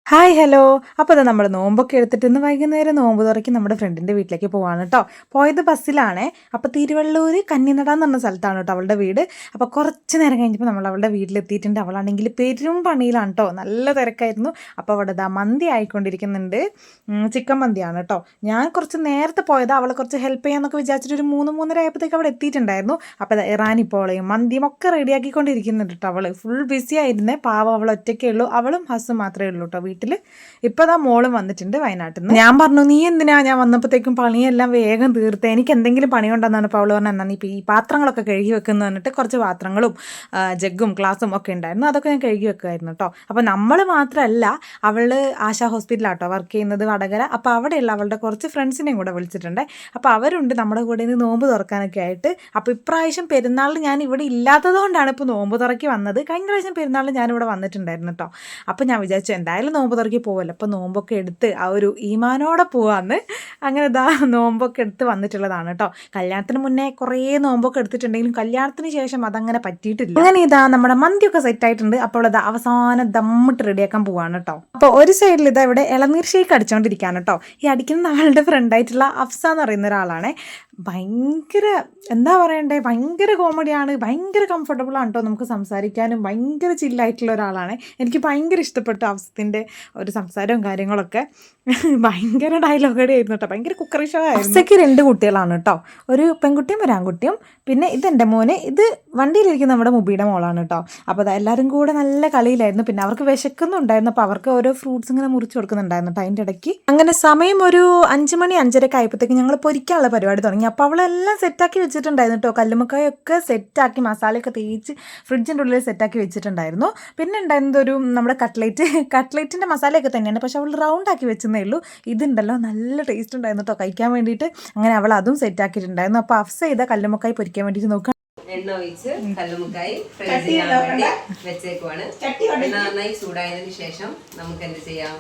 Hi hello. അപ്പോൾ അത് നമ്മൾ നോമ്പൊക്കെ എടുത്തിട്ട് ഇന്ന് വൈകുന്നേരം നോമ്പ് തുറക്കി നമ്മുടെ ഫ്രണ്ടിൻ്റെ വീട്ടിലേക്ക് പോവാണ് കേട്ടോ. പോയത് ബസ്സിലാണേ. അപ്പോൾ തിരുവള്ളൂർ കന്നിനട എന്ന് പറഞ്ഞ സ്ഥലത്താണ് കേട്ടോ അവളുടെ വീട്. അപ്പോൾ കുറച്ച് നേരം കഴിഞ്ഞപ്പോൾ നമ്മൾ അവളുടെ വീട്ടിലെത്തിയിട്ടുണ്ട്. അവളാണെങ്കിൽ പെരും പണിയിലാണ് കേട്ടോ, നല്ല തിരക്കായിരുന്നു. അപ്പോൾ അവിടെ മന്തി ആയിക്കൊണ്ടിരിക്കുന്നുണ്ട്. ചിക്കൻ മന്തിയാണ് കേട്ടോ. ഞാൻ കുറച്ച് നേരത്തെ പോയത് അവളെ കുറച്ച് ഹെൽപ്പ് ചെയ്യാമെന്നൊക്കെ വിചാരിച്ചിട്ട് ഒരു 3-3:30 ആയപ്പോഴത്തേക്ക് അവിടെ എത്തിയിട്ടുണ്ടായിരുന്നു. അപ്പോൾ ഇറാനിപ്പോളയും മന്തിയും ഒക്കെ റെഡിയാക്കിക്കൊണ്ടിരിക്കുന്നുണ്ട് കേട്ടോ. അവൾ ഫുൾ ബിസി ആയിരുന്നേ. പാവം അവൾ ഒറ്റയ്ക്കേ ഉള്ളൂ, അവളും ഹസ്സും മാത്രമേ ഉള്ളൂ കേട്ടോ വീട്ടിൽ. ഇപ്പൊ മോളും വന്നിട്ടുണ്ട് വയനാട്ടിൽ നിന്ന്. ഞാൻ പറഞ്ഞു, നീ എന്തിനാ ഞാൻ വന്നപ്പോഴത്തേക്കും പണിയെല്ലാം വേഗം തീർത്ത്, എനിക്ക് എന്തെങ്കിലും പണി ഉണ്ടെന്നാണ്. അപ്പോൾ അവള് പറഞ്ഞു, എന്നാ നീ ഈ പാത്രങ്ങളൊക്കെ കഴുകി വെക്കുന്ന പറഞ്ഞിട്ട് കുറച്ച് പാത്രങ്ങളും ജഗ്ഗും ഗ്ലാസും ഒക്കെ ഉണ്ടായിരുന്നു, അതൊക്കെ ഞാൻ കഴുകി വെക്കുമായിരുന്നു കേട്ടോ. അപ്പോൾ നമ്മൾ മാത്രമല്ല, അവള് ആശാ ഹോസ്പിറ്റലാട്ടോ വർക്ക് ചെയ്യുന്നത്, വടകര. അപ്പോൾ അവിടെയുള്ള അവളുടെ കുറച്ച് ഫ്രണ്ട്സിനെയും കൂടെ വിളിച്ചിട്ടുണ്ട്. അപ്പോൾ അവരുണ്ട് നമ്മുടെ കൂടെ നിന്ന് നോമ്പ് തുറക്കാനൊക്കെ ആയിട്ട്. അപ്പോൾ ഇപ്രാവശ്യം പെരുന്നാളിൽ ഞാൻ ഇവിടെ ഇല്ലാത്തത് കൊണ്ടാണ് ഇപ്പോൾ നോമ്പ് തുറക്കി വന്നത്. കഴിഞ്ഞ പ്രാവശ്യം പെരുന്നാളിൽ ഞാനിവിടെ വന്നിട്ടുണ്ടായിരുന്നു കേട്ടോ. അപ്പോൾ ഞാൻ വിചാരിച്ചു എന്തായാലും നോമ്പ് തുറക്കി പോവല്ലോ, അപ്പോൾ നോമ്പൊക്കെ എടുത്ത് ആ ഒരു ഈമാനോടെ പോവാന്ന്. അങ്ങനെ നോമ്പൊക്കെ എടുത്ത് വന്നിട്ടുള്ളതാണ് കേട്ടോ. കല്യാണത്തിന് മുന്നേ കുറേ നോമ്പൊക്കെ എടുത്തിട്ടുണ്ടെങ്കിലും കല്യാണത്തിന് ശേഷം അതങ്ങനെ പറ്റിയിട്ടില്ല. അങ്ങനെ നമ്മുടെ മന്തിയൊക്കെ സെറ്റ് ആയിട്ടുണ്ട്. അപ്പോൾ അവസാനം ദമ്മിട്ട് റെഡിയാക്കാൻ പോവാണ് കേട്ടോ. അപ്പോൾ ഒരു സൈഡിൽ ഇവിടെ ഇളനീർ ഷേക്ക് അടിച്ചുകൊണ്ടിരിക്കുകയാണ് കേട്ടോ. ഈ അടിക്കുന്ന ആളുടെ ഫ്രണ്ടായിട്ടുള്ള അഫ്സ എന്ന് പറയുന്ന ഒരാളാണ്. ഭയങ്കര എന്താ പറയണ്ടേ, ഭയങ്കര കോമഡിയാണ്, ഭയങ്കര കംഫർട്ടബിൾ ആണ് കേട്ടോ. നമുക്ക് സംസാരിക്കാനും ഭയങ്കര ചില്ലായിട്ടുള്ള ഒരാളാണ്. എനിക്ക് ഭയങ്കര ഇഷ്ടപ്പെട്ടു അഫ്സത്തിൻ്റെ ഒരു സംസാരവും കാര്യങ്ങളൊക്കെ. ഭയങ്കര ഡയലോഗടി ആയിരുന്നു കേട്ടോ, ഭയങ്കര കുക്കറി ഷോ ആയിരുന്നു. അഫ്സയ്ക്ക് 2 കുട്ടികളാണ് കേട്ടോ, ഒരു പെൺകുട്ടിയും ഒരു ആൺകുട്ടിയും. പിന്നെ ഇതെൻ്റെ മോന്, ഇത് വണ്ടിയിലിരിക്കുന്ന നമ്മുടെ മുബിയുടെ മോളാണ് കേട്ടോ. അപ്പോൾ എല്ലാവരും കൂടെ നല്ല കളിയിലായിരുന്നു. പിന്നെ അവർക്ക് വിശക്കുന്നുണ്ടായിരുന്നു, അപ്പോൾ അവർക്ക് ഓരോ ഫ്രൂട്ട്സ് ഇങ്ങനെ മുറിച്ച് കൊടുക്കുന്നുണ്ടായിരുന്നു കേട്ടോ അതിൻ്റെ ഇടയ്ക്ക്. അങ്ങനെ സമയം ഒരു 5 മണി 5:30 ആയപ്പോഴത്തേക്ക് ഞങ്ങൾ പൊരിക്കാനുള്ള പരിപാടി തുടങ്ങി. അപ്പോൾ അവളെല്ലാം സെറ്റാക്കി വെച്ചിട്ടുണ്ടായിരുന്നു കേട്ടോ. കല്ലുമ്മക്കായൊക്കെ സെറ്റാക്കി മസാലയൊക്കെ തേച്ച് ഫ്രിഡ്ജിൻ്റെ ഉള്ളിൽ സെറ്റാക്കി വെച്ചിട്ടുണ്ടായിരുന്നു. പിന്നെ ഉണ്ടായിരുന്നത് ഒരു നമ്മുടെ കട്ട്ലേറ്റിൻ്റെ മസാലയൊക്കെ തന്നെയാണ്, പക്ഷെ അവൾ റൗണ്ട് ആക്കി വെച്ചെന്നേ ഉള്ളൂ. ഇതുണ്ടല്ലോ നല്ല ടേസ്റ്റ് ഉണ്ടായിരുന്നു കേട്ടോ കഴിക്കാൻ വേണ്ടിയിട്ട്. അങ്ങനെ അവൾ അതും സെറ്റാക്കിയിട്ടുണ്ടായിരുന്നു. അപ്പോൾ അഫ്സ ചെയ്ത കല്ലുമ്മക്കായി പൊരിക്കാൻ വേണ്ടിയിട്ട് നോക്കുക. എണ്ണ ഒഴിച്ച് കല്ലുമ്മക്കായി വെച്ചേക്കുവാണ്. എണ്ണ നന്നായി ചൂടായതിനു ശേഷം നമുക്ക് എന്ത് ചെയ്യാം?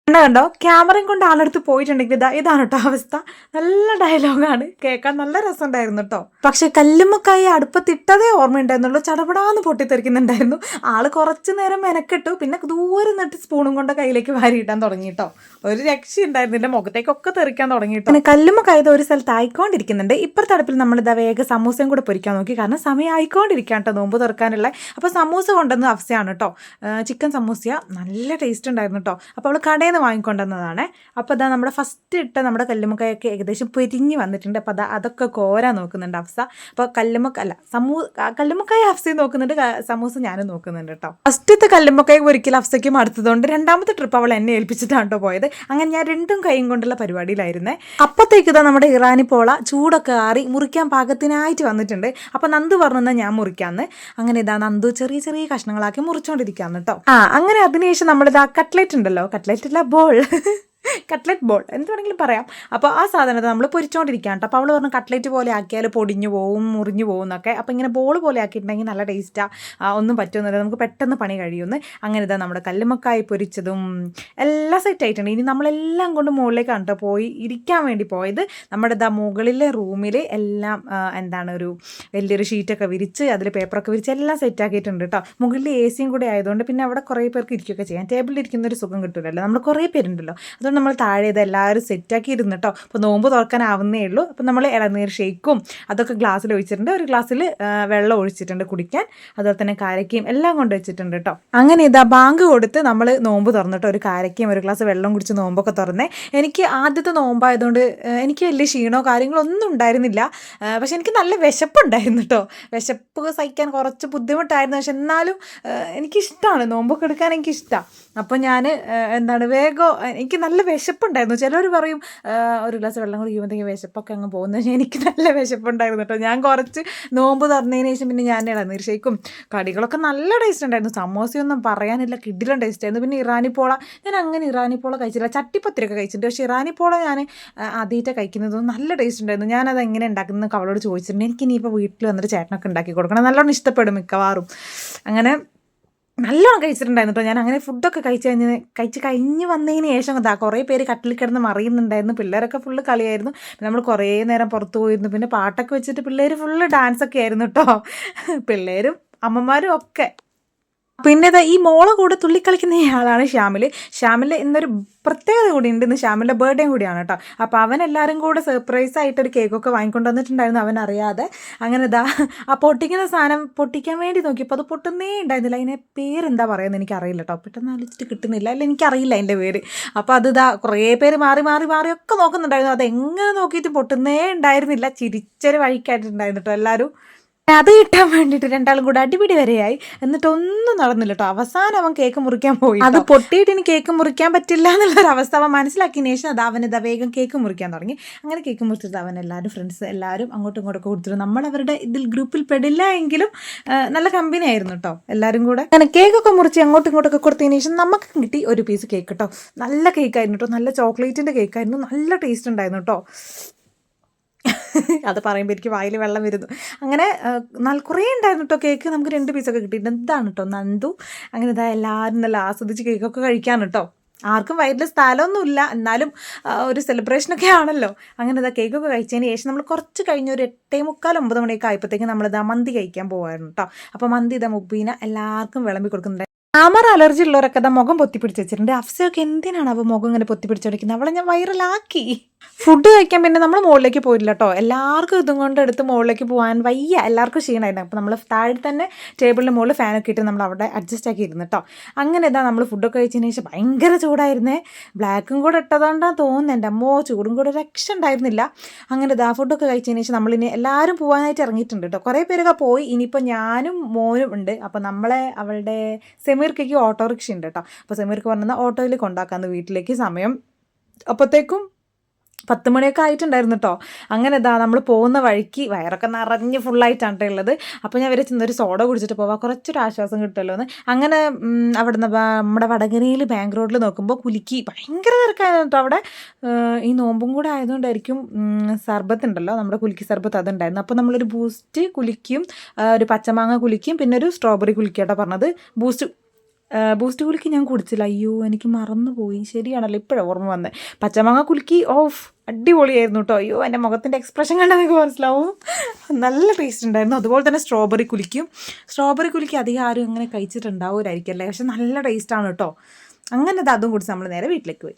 കണ്ടോ, ക്യാമറയും കൊണ്ട് ആളെടുത്ത് പോയിട്ടുണ്ടെങ്കിൽ ഇതാണ് കേട്ടോ അവസ്ഥ. നല്ല ഡയലോഗാണ്, കേൾക്കാൻ നല്ല രസമുണ്ടായിരുന്നു കേട്ടോ. പക്ഷെ കല്ലുമ്മക്കായി അടുപ്പത്തിട്ടതേ ഓർമ്മയുണ്ടായിരുന്നുള്ളൂ, ചടപടാന്ന് പൊട്ടിത്തെറിക്കുന്നുണ്ടായിരുന്നു. ആള് കുറച്ച് നേരം മെനക്കെട്ടു, പിന്നെ ദൂരെ നിന്നിട്ട് സ്പൂണും കൊണ്ട് കയ്യിലേക്ക് വാരിയിട്ടാൻ തുടങ്ങി കേട്ടോ. ഒരു രക്ഷയുണ്ടായിരുന്നു, എൻ്റെ മുഖത്തേക്കൊക്കെ തെറിക്കാൻ തുടങ്ങി കേട്ടോ. പിന്നെ കല്ലുമ്മക്കായത് ഒരു സ്ഥലത്ത് ആയിക്കൊണ്ടിരിക്കുന്നുണ്ട്. ഇപ്പുറത്തെ അടുപ്പിൽ നമ്മളിതാ വേഗം സമൂസയും കൂടെ പൊരിക്കാൻ നോക്കി, കാരണം സമയം ആയിക്കൊണ്ടിരിക്കാൻ കേട്ടോ നോമ്പ് തുറക്കാനുള്ള. അപ്പോൾ സമൂസ കൊണ്ടുവന്ന് അഫ്സയാണ് കേട്ടോ, ചിക്കൻ സമൂസ നല്ല ടേസ്റ്റ് ഉണ്ടായിരുന്നു കേട്ടോ. അപ്പോൾ അവൾ കടയിൽ നിന്ന് വാങ്ങിക്കൊണ്ടുവന്നതാണ്. അപ്പോൾ നമ്മുടെ ഫസ്റ്റ് ഇട്ട നമ്മുടെ കല്ലുമ്മക്കായൊക്കെ ഏകദേശം പൊരിഞ്ഞ് വന്നിട്ടുണ്ട്. അപ്പോൾ അതൊക്കെ കോരാൻ നോക്കുന്നുണ്ട് അഫ്സ. അപ്പോൾ കല്ലുമ്മക്കായ അഫ്സയും നോക്കുന്നുണ്ട്, സമൂസ ഞാനും നോക്കുന്നുണ്ട് കേട്ടോ. ഫസ്റ്റത്തെ കല്ലുമ്മക്കായ ഒരിക്കലും അഫ്സയ്ക്കും അടുത്തതുകൊണ്ട് രണ്ടാമത്തെ ട്രിപ്പ് അവൾ എന്നെ ഏൽപ്പിച്ചിട്ടാണ് കേട്ടോ പോയത്. അങ്ങനെ ഞാൻ 2 കൈയും കൊണ്ടുള്ള പരിപാടിയിലായിരുന്നേ. അപ്പോഴത്തേക്ക് നമ്മുടെ ഇറാനി പോള ചൂടൊക്കെ ആറി മുറിക്കാൻ പാകത്തിനായിട്ട് വന്നിട്ടുണ്ട്. അപ്പോൾ നന്ദു പറഞ്ഞാൽ ഞാൻ മുറിക്കാന്ന്. അങ്ങനെ നന്ദു ചെറിയ ചെറിയ കഷ്ണങ്ങളാക്കി മുറിച്ചോണ്ടിരിക്കാന്ന് കേട്ടോ. അങ്ങനെ അതിനുശേഷം നമ്മളിതാ കട്ട്ലേറ്റ് ഉണ്ടല്ലോ, കട്ട്ലേറ്റ് അല്ല ബോൾ കട്ട്ലറ്റ് ബോൾ എന്ത് വേണമെങ്കിലും പറയാം. അപ്പോൾ ആ സാധനത്തെ നമ്മൾ പൊരിച്ചുകൊണ്ടിരിക്കുകയാണ് കേട്ടോ. അപ്പോൾ അവൾ പറഞ്ഞു കട്ട്ലറ്റ് പോലെ ആക്കിയാൽ പൊടിഞ്ഞു പോവും, മുറിഞ്ഞു പോകും എന്നൊക്കെ. അപ്പോൾ ഇങ്ങനെ ബോൾ പോലെ ആക്കിയിട്ടുണ്ടെങ്കിൽ നല്ല ടേസ്റ്റാണ്, ഒന്നും പറ്റുമെന്നില്ല, നമുക്ക് പെട്ടെന്ന് പണി കഴിയുമെന്ന്. അങ്ങനെ നമ്മുടെ കല്ലുമ്മക്കായി പൊരിച്ചതും എല്ലാം സെറ്റ് ആയിട്ടുണ്ട്. ഇനി നമ്മളെല്ലാം കൊണ്ട് മുകളിലേക്കാണ് കേട്ടോ പോയി ഇരിക്കാൻ വേണ്ടി പോയത്. നമ്മുടെ മുകളിലെ റൂമിൽ എല്ലാം ഒരു വലിയൊരു ഷീറ്റൊക്കെ വിരിച്ച് അതിൽ പേപ്പറൊക്കെ വിരിച്ച് എല്ലാം സെറ്റ് ആക്കിയിട്ടുണ്ട് കേട്ടോ. മുകളിൽ AC കൂടെ ആയതുകൊണ്ട് പിന്നെ അവിടെ കുറേ പേർക്ക് ഇരിക്കുകയൊക്കെ ചെയ്യാം. ടേബിളിൽ ഇരിക്കുന്ന ഒരു സുഖം കിട്ടില്ലല്ലോ, നമ്മൾ കുറേ പേരുണ്ടല്ലോ. അതുകൊണ്ട് നമ്മൾ താഴെ എല്ലാവരും സെറ്റാക്കി ഇരുന്നു കേട്ടോ. അപ്പോൾ നോമ്പ് തുറക്കാനാവുന്നേ ഉള്ളൂ. അപ്പോൾ നമ്മൾ ഇളനീർ ഷേക്കും അതൊക്കെ ഗ്ലാസ്സിൽ ഒഴിച്ചിട്ടുണ്ട്, ഒരു ഗ്ലാസ്സിൽ വെള്ളം ഒഴിച്ചിട്ടുണ്ട് കുടിക്കാൻ, അതുപോലെ തന്നെ കാരക്കയും എല്ലാം കൊണ്ട് വെച്ചിട്ടുണ്ട് കേട്ടോ. അങ്ങനെ ബാങ്ക് കൊടുത്ത് നമ്മൾ നോമ്പ് തുറന്നിട്ടോ, ഒരു കാരക്കയും ഒരു ഗ്ലാസ് വെള്ളം കുടിച്ച് നോമ്പൊക്കെ തുറന്നേ. എനിക്ക് ആദ്യത്തെ നോമ്പായതുകൊണ്ട് എനിക്ക് വലിയ ക്ഷീണോ കാര്യങ്ങളൊന്നും ഉണ്ടായിരുന്നില്ല. പക്ഷെ എനിക്ക് നല്ല വിശപ്പുണ്ടായിരുന്നു കേട്ടോ. വിശപ്പ് സഹിക്കാൻ കുറച്ച് ബുദ്ധിമുട്ടായിരുന്നു, പക്ഷെ എന്നാലും എനിക്കിഷ്ടമാണ് നോമ്പൊക്കെ എടുക്കാൻ, എനിക്കിഷ്ടമാണ്. അപ്പോൾ ഞാൻ വേഗം എനിക്ക് നല്ല വിശപ്പുണ്ടായിരുന്നു. ചിലർ പറയും ഒരു ഗ്ലാസ് വെള്ളം കുടിക്കുമ്പോഴത്തേക്കും വിശപ്പൊക്കെ അങ്ങ് പോകുന്നത്. പക്ഷേ എനിക്ക് നല്ല വിശപ്പുണ്ടായിരുന്നു കേട്ടോ. ഞാൻ കുറച്ച് നോമ്പ് തുറന്നതിന് ശേഷം പിന്നെ ഞാൻ ഇളനീർ ഷേക്കും കടികളൊക്കെ നല്ല ടേസ്റ്റ് ഉണ്ടായിരുന്നു. സമോസയൊന്നും പറയാനില്ല, കിടിലൻ ടേസ്റ്റ് ആയിരുന്നു. പിന്നെ ഇറാനിപ്പോള, ഞാൻ അങ്ങനെ ഇറാനിപ്പോള കഴിച്ചില്ല, ചട്ടിപ്പത്തിരിയൊക്കെ കഴിച്ചിട്ടുണ്ട്. പക്ഷേ ഇറാനിപ്പോള ഞാൻ ആദ്യമായിട്ട് കഴിക്കുന്നതും നല്ല ടേസ്റ്റ് ഉണ്ടായിരുന്നു. ഞാനത് എങ്ങനെ ഉണ്ടാക്കുന്നതൊക്കെ അവളോട് ചോദിച്ചിട്ടുണ്ട്. എനിക്കിനിയിപ്പോൾ വീട്ടിൽ വന്നിട്ട് ചേട്ടനൊക്കെ ഉണ്ടാക്കി കൊടുക്കണം, നല്ലോണം ഇഷ്ടപ്പെടും മിക്കവാറും. അങ്ങനെ നല്ലോണം കഴിച്ചിട്ടുണ്ടായിരുന്നു കേട്ടോ. ഞാൻ അങ്ങനെ ഫുഡൊക്കെ കഴിച്ച് കഴിഞ്ഞ് വന്നതിന് ശേഷം കുറേ പേര് കട്ടിൽ കിടന്ന് മറിയുന്നുണ്ടായിരുന്നു. പിള്ളേരൊക്കെ ഫുള്ള് കളിയായിരുന്നു. നമ്മൾ കുറേ നേരം പുറത്ത് പോയിരുന്നു. പിന്നെ പാട്ടൊക്കെ വെച്ചിട്ട് പിള്ളേർ ഫുള്ള് ഡാൻസൊക്കെ ആയിരുന്നു കേട്ടോ. പിള്ളേരും അമ്മമാരും ഒക്കെ പിന്നെ ഈ മോളെ കൂടെ തുള്ളിക്കളിക്കുന്ന ആളാണ് ഷ്യാമിൽ ഇന്നൊരു പ്രത്യേകത കൂടി ഉണ്ട്. ഇന്ന് ഷ്യാമിൻ്റെ ബർത്ത്ഡേയും കൂടിയാണ് കേട്ടോ. അപ്പോൾ അവൻ എല്ലാവരും കൂടെ സർപ്രൈസ് ആയിട്ടൊരു കേക്കൊക്കെ വാങ്ങിക്കൊണ്ട് വന്നിട്ടുണ്ടായിരുന്നു അവൻ അറിയാതെ. അങ്ങനെ ആ പൊട്ടിക്കുന്ന സാധനം പൊട്ടിക്കാൻ വേണ്ടി നോക്കിയപ്പോൾ അത് പൊട്ടുന്നേ ഉണ്ടായിരുന്നില്ല. അതിനെ പേരെന്താ പറയുന്നത് എനിക്കറിയില്ല കേട്ടോ. പെട്ടെന്ന് ആലോചിച്ചിട്ട് കിട്ടുന്നില്ല, അല്ല എനിക്കറിയില്ല അതിൻ്റെ പേര്. അപ്പോൾ അത് കുറേ പേര് മാറിയൊക്കെ നോക്കുന്നുണ്ടായിരുന്നു. അതെങ്ങനെ നോക്കിയിട്ട് പൊട്ടുന്നേ ഉണ്ടായിരുന്നില്ല. ചിരിച്ചൊരു വഴിക്കായിട്ടുണ്ടായിരുന്നു കേട്ടോ എല്ലാവരും. അത് കിട്ടാൻ വേണ്ടിയിട്ട് രണ്ടാളും കൂടെ അടിപിടി വരെയായി. എന്നിട്ടൊന്നും നടന്നില്ല കേട്ടോ. അവസാനം അവൻ കേക്ക് മുറിക്കാൻ പോയി. അത് പൊട്ടിയിട്ട് ഇനി കേക്ക് മുറിക്കാൻ പറ്റില്ല എന്നുള്ളൊരവസ്ഥ അവൻ മനസ്സിലാക്കിയതിന് ശേഷം അവനിതാ വേഗം കേക്ക് മുറിക്കാൻ തുടങ്ങി. അങ്ങനെ കേക്ക് മുറിച്ചിട്ട് അവൻ എല്ലാവരും ഫ്രണ്ട്സ് എല്ലാവരും അങ്ങോട്ടും ഇങ്ങോട്ടൊക്കെ കൊടുത്തിട്ട് നമ്മളവരുടെ ഇതിൽ ഗ്രൂപ്പിൽ പെടില്ല എങ്കിലും നല്ല കമ്പനി ആയിരുന്നു കേട്ടോ എല്ലാവരും കൂടെ. അങ്ങനെ കേക്കൊക്കെ മുറിച്ച് അങ്ങോട്ടും ഇങ്ങോട്ടൊക്കെ കൊടുത്തതിന് ശേഷം നമുക്ക് കിട്ടി ഒരു പീസ് കേക്ക് കേട്ടോ. നല്ല കേക്കായിരുന്നു കേട്ടോ. നല്ല ചോക്ലേറ്റിൻ്റെ കേക്കായിരുന്നു. നല്ല ടേസ്റ്റ് ഉണ്ടായിരുന്നു കേട്ടോ. അത് പറയുമ്പോൾ എനിക്ക് വായിൽ വെള്ളം വരുന്നു. അങ്ങനെ കുറേ ഉണ്ടായിരുന്നു കേട്ടോ കേക്ക്. നമുക്ക് 2 പീസൊക്കെ കിട്ടിയിട്ടുണ്ട്. ഇതാണ് കേട്ടോ നന്ദു. അങ്ങനെ എല്ലാവരും നല്ല ആസ്വദിച്ച് കേക്കൊക്കെ കഴിക്കാൻ കേട്ടോ. ആർക്കും വയറ്റിൽ സ്ഥലമൊന്നുമില്ല, എന്നാലും ഒരു സെലിബ്രേഷനൊക്കെ ആണല്ലോ. അങ്ങനെ കേക്കൊക്കെ കഴിച്ചതിന് ശേഷം നമ്മൾ കുറച്ച് കഴിഞ്ഞ് ഒരു 8:45 9 മണിയൊക്കെ ആയപ്പോഴത്തേക്കും നമ്മളിതാ മന്തി കഴിക്കാൻ പോകുമായിരുന്നു കേട്ടോ. അപ്പോൾ മന്തി മുബീന എല്ലാവർക്കും വിളമ്പി കൊടുക്കുന്നുണ്ട്. ക്യാമറ അലർജി ഉള്ളവരൊക്കെ മുഖം പൊത്തിപ്പിടിച്ച് വെച്ചിട്ടുണ്ട്. അഫ്സയൊക്കെ എന്തിനാണ് അവ മുഖം ഇങ്ങനെ പൊത്തിപ്പിടിച്ചോടിക്കുന്നത്? അവളെ ഞാൻ വൈറലാക്കി. ഫുഡ് കഴിക്കാൻ പിന്നെ നമ്മൾ മുകളിലേക്ക് പോയില്ല കേട്ടോ. എല്ലാവർക്കും ഇതും കൊണ്ട് എടുത്ത് മുകളിലേക്ക് പോകാൻ വയ്യ, എല്ലാവർക്കും ക്ഷീണമായിരുന്നു. അപ്പോൾ നമ്മൾ താഴെ തന്നെ ടേബിളിൻ്റെ മുകളിൽ ഫാനൊക്കെ ഇട്ട് നമ്മൾ അവിടെ അഡ്ജസ്റ്റ് ആക്കി ഇരുന്നു കേട്ടോ. അങ്ങനെ നമ്മൾ ഫുഡൊക്കെ കഴിച്ചതിന് ശേഷം ഭയങ്കര ചൂടായിരുന്നേ. ബ്ലാക്കും കൂടെ ഇട്ടതുകൊണ്ടാണ് തോന്നുന്നത്. എൻ്റെ അമ്മോ ചൂടും കൂടെ രക്ഷ ഉണ്ടായിരുന്നില്ല. അങ്ങനെ ഫുഡൊക്കെ കഴിച്ചതിന് ശേഷം നമ്മളിനി എല്ലാവരും പോകാനായിട്ട് ഇറങ്ങിയിട്ടുണ്ട് കേട്ടോ. കുറേ പേരൊക്കെ പോയി. ഇനിയിപ്പോൾ ഞാനും മോനും ഉണ്ട്. അപ്പോൾ അവളുടെ സെമീർക്കയ്ക്ക് ഓട്ടോറിക്ഷ ഉണ്ട് കേട്ടോ. അപ്പോൾ സെമീർക്ക് പറഞ്ഞാൽ ഓട്ടോയിൽ കൊണ്ടാക്കാമെന്ന് വീട്ടിലേക്ക്. സമയം അപ്പോഴത്തേക്കും 10 മണിയൊക്കെ ആയിട്ടുണ്ടായിരുന്നു കേട്ടോ. അങ്ങനെ നമ്മൾ പോകുന്ന വഴിക്ക് വയറൊക്കെ നിറഞ്ഞ് ഫുള്ളായിട്ടാണ് ഉള്ളത്. അപ്പോൾ ഞാൻ വരെ ചെന്നൊരു സോഡ കുടിച്ചിട്ട് പോവാം, കുറച്ചൊരു ആശ്വാസം കിട്ടുമല്ലോ എന്ന്. അങ്ങനെ അവിടെ നിന്ന് നമ്മുടെ വടകരയിൽ ബാങ്ക് റോഡിൽ നോക്കുമ്പോൾ കുലുക്കി ഭയങ്കര തിരക്കായിരുന്നു കേട്ടോ അവിടെ. ഈ നോമ്പും കൂടെ ആയതുകൊണ്ടായിരിക്കും സർബത്ത് ഉണ്ടല്ലോ, നമ്മുടെ കുലുക്കി സർബത്ത് അതുണ്ടായിരുന്നു. അപ്പോൾ നമ്മളൊരു ബൂസ്റ്റ് കുലുക്കിയും ഒരു പച്ചമാങ്ങ കുലുക്കിയും പിന്നെ ഒരു സ്ട്രോബെറി കുലുക്കിയാട്ടോ പറഞ്ഞത്. ബൂസ്റ്റ് കുലുക്കി ഞാൻ കുടിച്ചില്ല. അയ്യോ എനിക്ക് മറന്നുപോയി. ശരിയാണല്ലോ, ഇപ്പോഴാണ് ഓർമ്മ വന്നത്. പച്ചമാങ്ങ കുലുക്കി അടിപൊളിയായിരുന്നു കേട്ടോ. അയ്യോ എൻ്റെ മുഖത്തിൻ്റെ എക്സ്പ്രഷൻ കണ്ടാൽ നിങ്ങൾക്ക് മനസ്സിലാവും. നല്ല ടേസ്റ്റ് ഉണ്ടായിരുന്നു. അതുപോലെ തന്നെ സ്ട്രോബെറി കുലുക്കി അധികം ആരും അങ്ങനെ കഴിച്ചിട്ടുണ്ടാവുമായിരിക്കും അല്ലേ, പക്ഷെ നല്ല ടേസ്റ്റാണ് കേട്ടോ. അങ്ങനെ അതും കുടിച്ച് നമ്മൾ നേരെ വീട്ടിലേക്ക് പോയി.